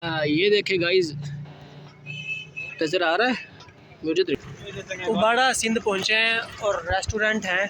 ये देखे गाइस, नज़र आ रहा है मुझे तो। उबाड़ा सिंध पहुंचे हैं और रेस्टोरेंट है।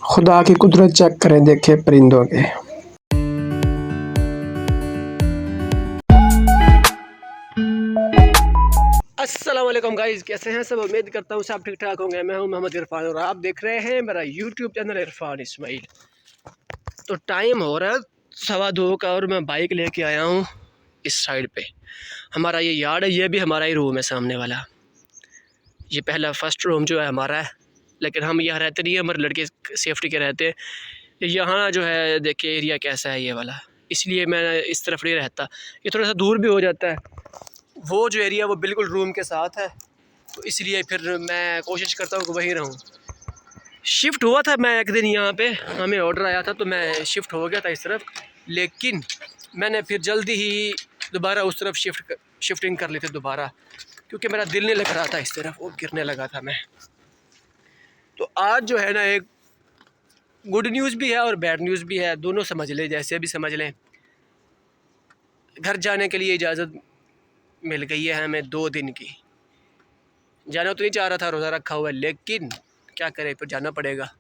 खुदा की कुदरत चेक करें, देखे परिंदों के। अस्सलाम वालेकुम गाइस, कैसे हैं सब? उम्मीद करता हूँ सब ठीक ठाक होंगे। मैं हूँ मोहम्मद इरफान और आप देख रहे हैं मेरा यूट्यूब चैनल इरफान इस्माइल। तो टाइम हो रहा है 2:15 का और मैं बाइक लेके आया हूँ इस साइड पे। हमारा ये यार्ड है, ये भी हमारा ही रूम है सामने वाला। ये पहला फर्स्ट रूम जो है हमारा है, लेकिन हम यहाँ रहते नहीं है, हमारे लड़के सेफ्टी के रहते हैं। यहाँ जो है देखिए एरिया कैसा है ये वाला, इसलिए मैं इस तरफ नहीं रहता। ये थोड़ा सा दूर भी हो जाता है, वो जो एरिया वो बिल्कुल रूम के साथ है, तो इसलिए फिर मैं कोशिश करता हूँ कि वहीं रहूँ। शिफ्ट हुआ था मैं एक दिन यहाँ पे, हमें ऑर्डर आया था तो मैं शिफ्ट हो गया था इस तरफ, लेकिन मैंने फिर जल्दी ही दोबारा उस तरफ शिफ्टिंग कर ली थी दोबारा, क्योंकि मेरा दिल नहीं लग रहा था इस तरफ, वो गिरने लगा था मैं। तो आज जो है ना, एक गुड न्यूज़ भी है और बैड न्यूज़ भी है, दोनों समझ लें, जैसे भी समझ लें। घर जाने के लिए इजाज़त मिल गई है हमें 2 दिन की। जाना तो नहीं चाह रहा था, रोज़ा रखा हुआ है, लेकिन क्या करें, फिर जाना पड़ेगा।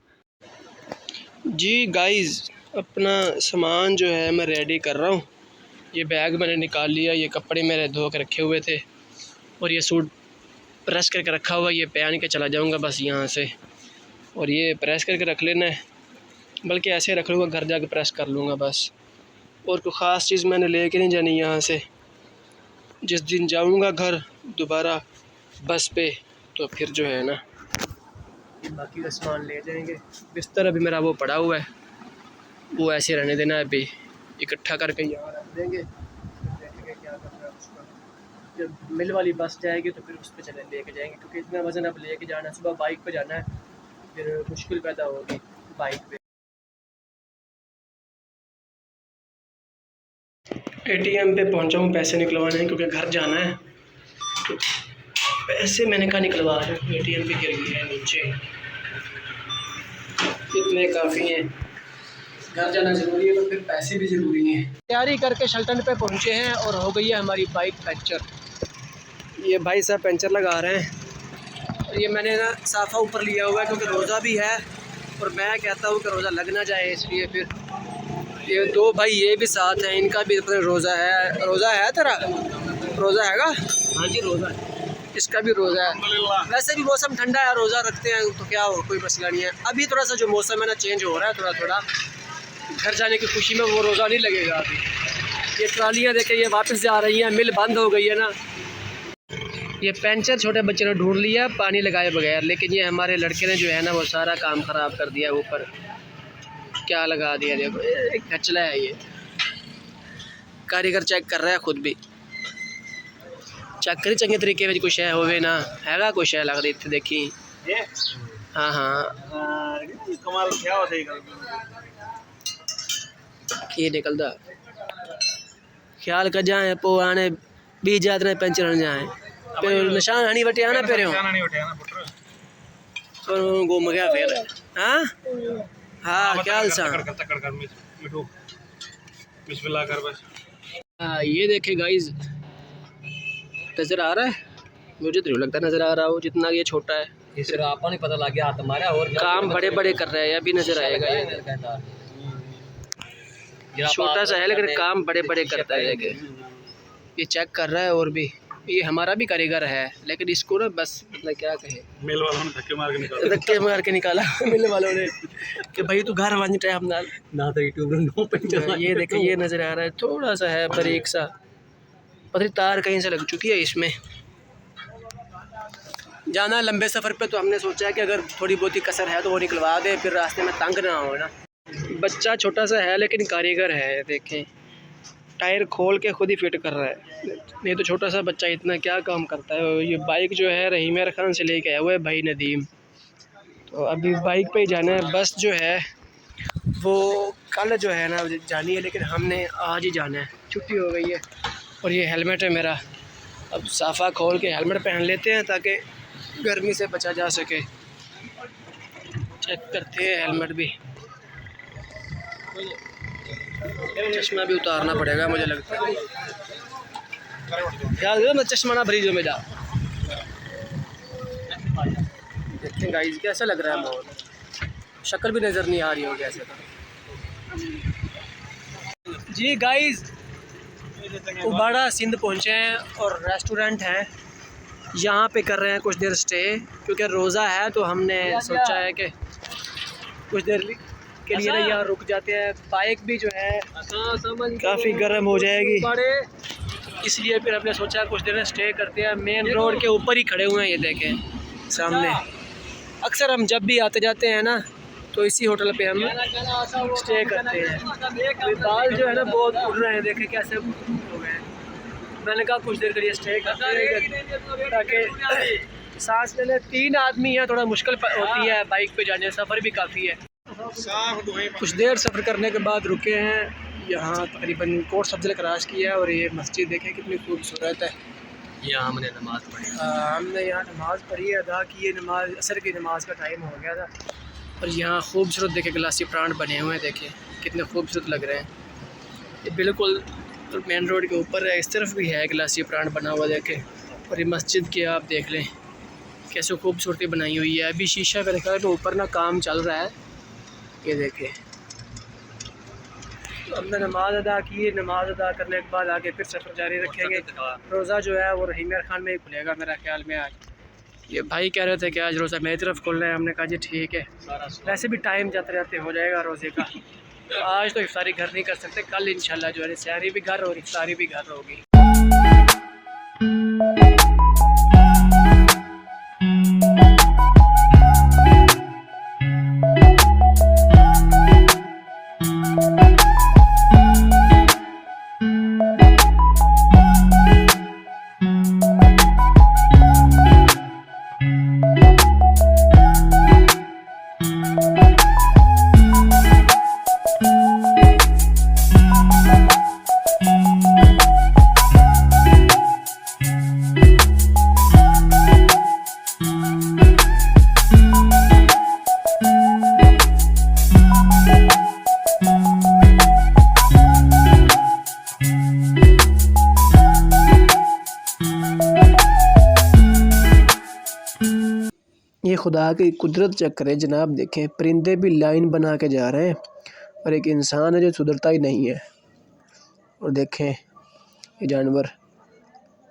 जी गाइस, अपना सामान जो है मैं रेडी कर रहा हूँ। ये बैग मैंने निकाल लिया, ये कपड़े मेरे धो के रखे हुए थे और ये सूट प्रेस करके रखा हुआ है, ये पहन के चला जाऊँगा बस यहाँ से। और ये प्रेस करके रख लेना है, बल्कि ऐसे रख लूँगा, घर जाके प्रेस कर लूँगा बस। और कोई ख़ास चीज़ मैंने लेके नहीं जानी यहाँ से। जिस दिन जाऊँगा घर दोबारा बस पे, तो फिर जो है ना बाकी का सामान ले जाएंगे। बिस्तर अभी मेरा वो पड़ा हुआ है, वो ऐसे रहने देना है, अभी इकट्ठा करके यहाँ रख देंगे, देखेंगे क्या करना है उसका। जब मिल वाली बस जाएगी तो फिर उस पर चले लेके जाएंगे, क्योंकि इतना वज़न अब लेके जाना है। सुबह बाइक पे जाना है, फिर मुश्किल पैदा होगी बाइक पे। एटीएम पे पहुंचा हूँ पैसे निकलवाने हैं, क्योंकि घर जाना है। तो पैसे मैंने कहा निकलवा रहे हैं, एटीएम पे गिर गया है नीचे। इतने काफ़ी हैं, घर जाना ज़रूरी है तो फिर पैसे भी ज़रूरी हैं। तैयारी करके शल्टन पे पहुंचे हैं और हो गई है हमारी बाइक पंचर। ये भाई साहब पंचर लगा रहे हैं। और ये मैंने ना साफ़ा ऊपर लिया हुआ है, क्योंकि रोज़ा भी है और मैं कहता हूँ कि रोज़ा लग ना जाए, इसलिए फिर ये 2 भाई ये भी साथ हैं, इनका भी रोज़ा है। रोज़ा है तेरा? रोज़ा हैगा? हाँ जी रोज़ा है, इसका भी रोज़ा है। वैसे भी मौसम ठंडा है, रोज़ा रखते हैं तो क्या हो, कोई मसला नहीं है। अभी थोड़ा सा जो मौसम है ना चेंज हो रहा है थोड़ा थोड़ा, घर जाने की खुशी में वो रोज़ा नहीं लगेगा अभी। ये ट्रालियाँ देखे ये वापस जा रही हैं, मिल बंद हो गई है ना। ये पंचर छोटे बच्चे ने ढूंढ लिया पानी लगाए बगैर, लेकिन ये हमारे लड़के ने जो है ना वो सारा काम ख़राब कर दिया। ऊपर क्या लगा दिया, देखो एक कचला है। ये कारीगर चेक कर रहा है, खुद भी चेक करी चंगे तरीके में कुछ है होवे ना हैगा, कुछ है लगता इतने देखी। हाँ हाँ कमाल क्या होता है की निकलता ख्याल कर जाए पो आने 20 जाते पंचर जाए, फिर निशान हनी बटे आना फिर घूम गया फिर। हाँ हाँ क्या ये देखे गाइस, नज़र आ रहा है? मुझे तो नहीं लगता नज़र आ रहा हो, जितना ये छोटा है। इसे आपको नहीं पता लग गया तुम्हारा, और काम बड़े बड़े कर रहे हैं, अभी नज़र आएगा। ये छोटा सा है लेकिन काम बड़े बड़े करता है। ये चेक कर रहा है, और भी ये हमारा भी कारीगर है, लेकिन इसको ना बस मतलब क्या कहे, मिल वालों ने धक्के मार के निकाला मिल वालों ने कि भाई तू घर वन टाइम ना तो यूट्यूब। ये देखे ये नज़र आ रहा है, थोड़ा सा है बारीक सा, पता तार कहीं से लग चुकी है इसमें। जाना लंबे सफ़र पे, तो हमने सोचा है कि अगर थोड़ी बहुत ही कसर है तो वो निकलवा दे, फिर रास्ते में तंग ना हो ना। बच्चा छोटा सा है लेकिन कारीगर है, देखें टायर खोल के खुद ही फिट कर रहा है, नहीं तो छोटा सा बच्चा इतना क्या काम करता है। ये बाइक जो है रहीम खान से लेके आया हुआ है भाई नदीम, तो अभी बाइक पे ही जाना है। बस जो है वो कल जो है ना जानी है, लेकिन हमने आज ही जाना है, छुट्टी हो गई है। और ये हेलमेट है मेरा, अब साफ़ा खोल के हेलमेट पहन लेते हैं ताकि गर्मी से बचा जा सके। चेक करते हैं हेलमेट भी, चश्मा भी उतारना पड़ेगा मुझे लगता है। ख्याल करो मैं चश्मा ना भरी जो मेरा। देखते हैं गाइस कैसा लग रहा है माहौल, शक्ल भी नज़र नहीं आ रही होगी ऐसे तो। जी गाइस उबाड़ा सिंध पहुँचे हैं और रेस्टोरेंट है, यहाँ पे कर रहे हैं कुछ देर स्टे, क्योंकि रोज़ा है तो हमने सोचा है कि कुछ देर के लिए ना यहाँ रुक जाते हैं। बाइक भी जो है काफ़ी गर्म हो जाएगी, इसलिए फिर हमने सोचा कुछ देर स्टे करते हैं। मेन रोड के ऊपर ही खड़े हुए हैं, ये देखें सामने। अक्सर हम जब भी आते जाते हैं ना तो इसी होटल पे हम स्टे करते हैं। अभी बाल जो है ना बहुत उड़ रहे हैं, देखें कैसे हो गए हैं। मैंने कहा कुछ देर के लिए स्टे करते हैं ताकि सांस लेने 3 आदमी हैं, थोड़ा मुश्किल होती है बाइक पे जाने, सफ़र भी काफ़ी है। कुछ देर सफ़र करने के बाद रुके हैं यहाँ, तकरीबन कोर्ट सब्ज़ क्रॉस किया है और ये मस्जिद देखें कितनी खूबसूरत है। यहाँ हमने नमाज़ पढ़ी, हमने यहाँ नमाज़ पढ़ी, अदा की है नमाज, असर की नमाज का टाइम हो गया था। और यहाँ खूबसूरत देखे गिलासी प्लांट बने हुए हैं, देखें कितने खूबसूरत लग रहे हैं। ये बिल्कुल मेन रोड के ऊपर है, इस तरफ भी है गिलासी प्लांट बना हुआ देखें। और ये मस्जिद की आप देख लें कैसे खूबसूरती बनाई हुई है। अभी शीशा का रखा है तो ऊपर ना काम चल रहा है, ये देखें। तो हमने नमाज अदा की है, नमाज अदा करने के बाद आगे फिर सफ़र जारी रखेंगे। रोज़ा जो है वो रहीम खान में ही खुलेगा मेरा ख्याल में। आज ये भाई कह रहे थे कि आज रोज़ा मेरी तरफ खुलना है, हमने कहा जी ठीक है, वैसे भी टाइम जाते जाते हो जाएगा रोज़े का। तो आज तो इफ्तारी घर नहीं कर सकते, कल इंशाल्लाह जो है सहरी भी घर और इफ्तारी भी घर होगी। ये खुदा की कुदरत चेक करें जनाब, देखें परिंदे भी लाइन बना के जा रहे हैं और एक इंसान है जो सुधरता ही नहीं है। और देखें ये जानवर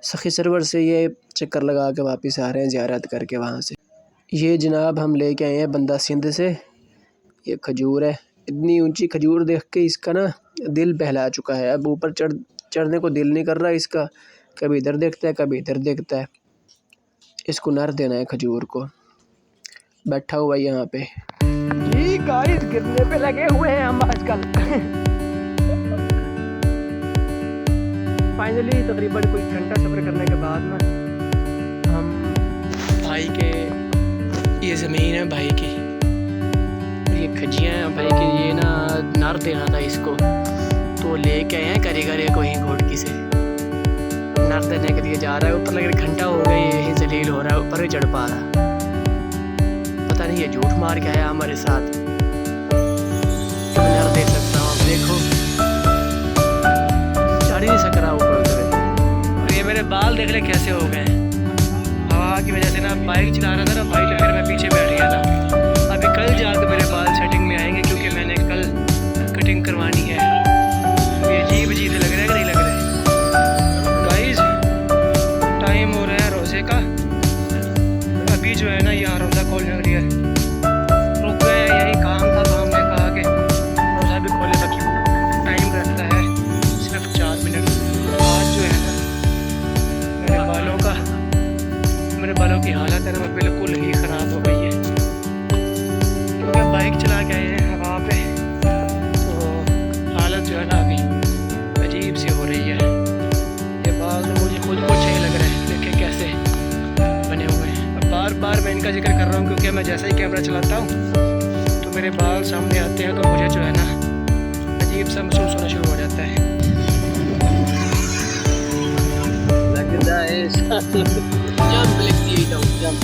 सखी सरवर से ये चक्कर लगा के वापस आ रहे हैं ज़ियारत करके वहाँ से। ये जनाब हम लेके आए हैं बंदा सिंध से, ये खजूर है, इतनी ऊंची खजूर देख के इसका ना दिल बहला चुका है। अब ऊपर चढ़ने को दिल नहीं कर रहा इसका, कभी इधर देखता है कभी इधर देखता है। इसको नर देना है खजूर को, बैठा हुआ यहाँ पे। जी गाइस गिरने पे लगे हुए हैं हम आजकल। फाइनली तकरीबन कोई घंटा सफ़र करने के बाद ना हम भाई के, ये ज़मीन है भाई की, ये खजियाँ हैं भाई की, ये ना नर देना था इसको, तो लेके आए हैं करीगरे को ही घोटकी से नर देने के लिए जा रहा है। ऊपर लगे घंटा हो गया, यही जलील हो रहा है, ऊपर भी चढ़ पा रहा, पता नहीं ये झूठ मार के आया हमारे साथ। नर देख सकता हूँ, आप देखो चढ़ ही नहीं सक रहा ऊपर उधर। और ये मेरे बाल देख ले कैसे हो गए, हवा की वजह से ना बाइक चला रहा था ना भाई, फिर मैं पीछे बैठ गया था। अभी कल जाकर मेरे बाल सेटिंग में आएंगे क्योंकि मैंने कल कटिंग करवानी है। ये अजीब अजीब लग रहा है कि नहीं लग रहा है गाइस। टाइम हो रहा है रोज़े का, अभी जो है ना यहाँ रोज़ा खोलने के लिए रुक गए, यही काम था तो हमने कहा कि रोज़ा भी खोले तक टाइम रहता है सिर्फ 4 मिनट। आज जो है ना मेरे बालों की हालत है ना बिल्कुल ही ख़राब हो गई है, क्योंकि बाइक चला के आए हैं हवा पे, तो हालत जो है ना अभी अजीब सी हो रही है। ये बाल तो मुझे खुद को अच्छे लग रहे हैं, देखें कैसे बने हुए हैं। अब बार बार मैं इनका जिक्र कर रहा हूँ क्योंकि मैं जैसा ही कैमरा चलाता हूँ तो मेरे बाल सामने आते हैं, तो मुझे जो है ना अजीब सा महसूस होना शुरू हो जाता है। लगता है जंप लिखती है, जंप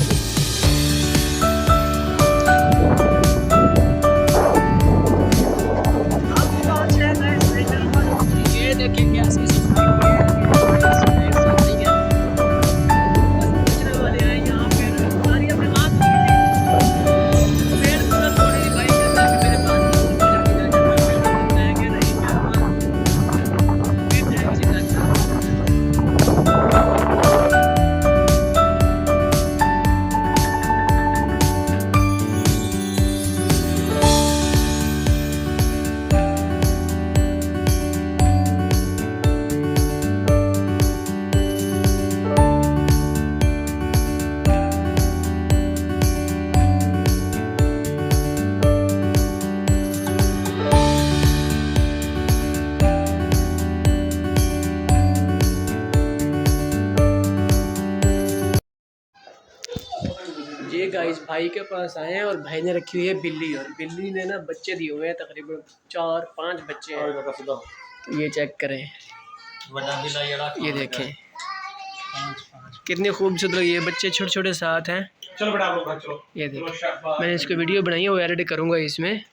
ये देखिए कैसी सफाई है। ये गाइस भाई के पास आए हैं और भाई ने रखी हुई है बिल्ली, और बिल्ली ने ना बच्चे दिए हुए हैं, तकरीबन 4-5 बच्चे हैं। तो ये चेक करें, ये देखें कितने खूबसूरत लगे ये बच्चे, छोटे छोटे साथ हैं। चलो बेटा आप लोग चलो। ये देखें, मैंने इसको वीडियो बनाई है, वो एडिट करूँगा इसमें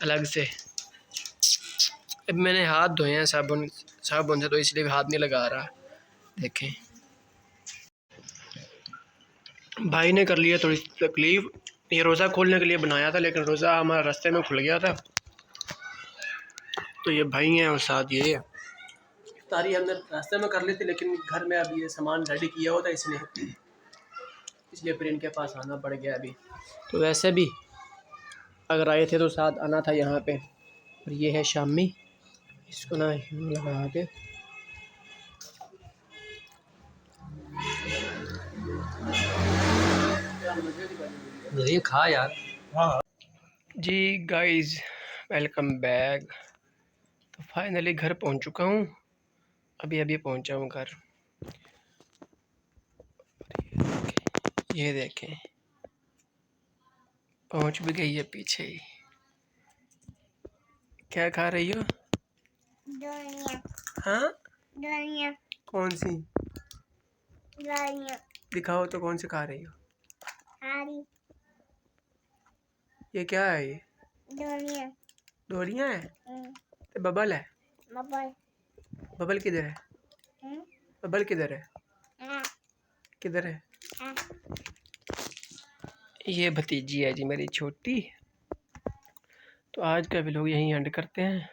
अलग से। अब मैंने हाथ धोए हैं साबुन से, तो इसलिए हाथ नहीं लगा रहा। देखें भाई ने कर लिया थोड़ी तकलीफ़। ये रोज़ा खोलने के लिए बनाया था, लेकिन रोज़ा हमारा रास्ते में खुल गया था। तो ये भाई हैं और साथ ये है। इफ्तारी हमने रास्ते में कर ली थी, लेकिन घर में अभी ये सामान रेडी किया हुआ था इसलिए फिर इनके पास आना पड़ गया अभी। तो वैसे भी अगर आए थे तो साथ आना था यहाँ पे। और ये है शामी, इसको ना यूँ लगा के ये खा यार। हाँ जी गाइस, वेलकम बैक। तो फाइनली घर पहुंच चुका हूं, अभी पहुंचा हूं घर। ये देखें पहुंच भी गई है पीछे ही। क्या खा रही हो? हाँ कौन सी? दिखाओ तो, कौन सी खा रही हो? ये क्या है? ये डोरियाँ हैं? तो बबल है? बबल किधर है? बबल किधर है? किधर है? ये भतीजी है जी मेरी छोटी। तो आज का व्लॉग यहीं एंड करते हैं।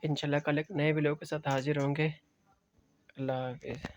इंशाल्लाह कल एक नए व्लॉग के साथ हाजिर होंगे। अल्लाह हाफ़िज़।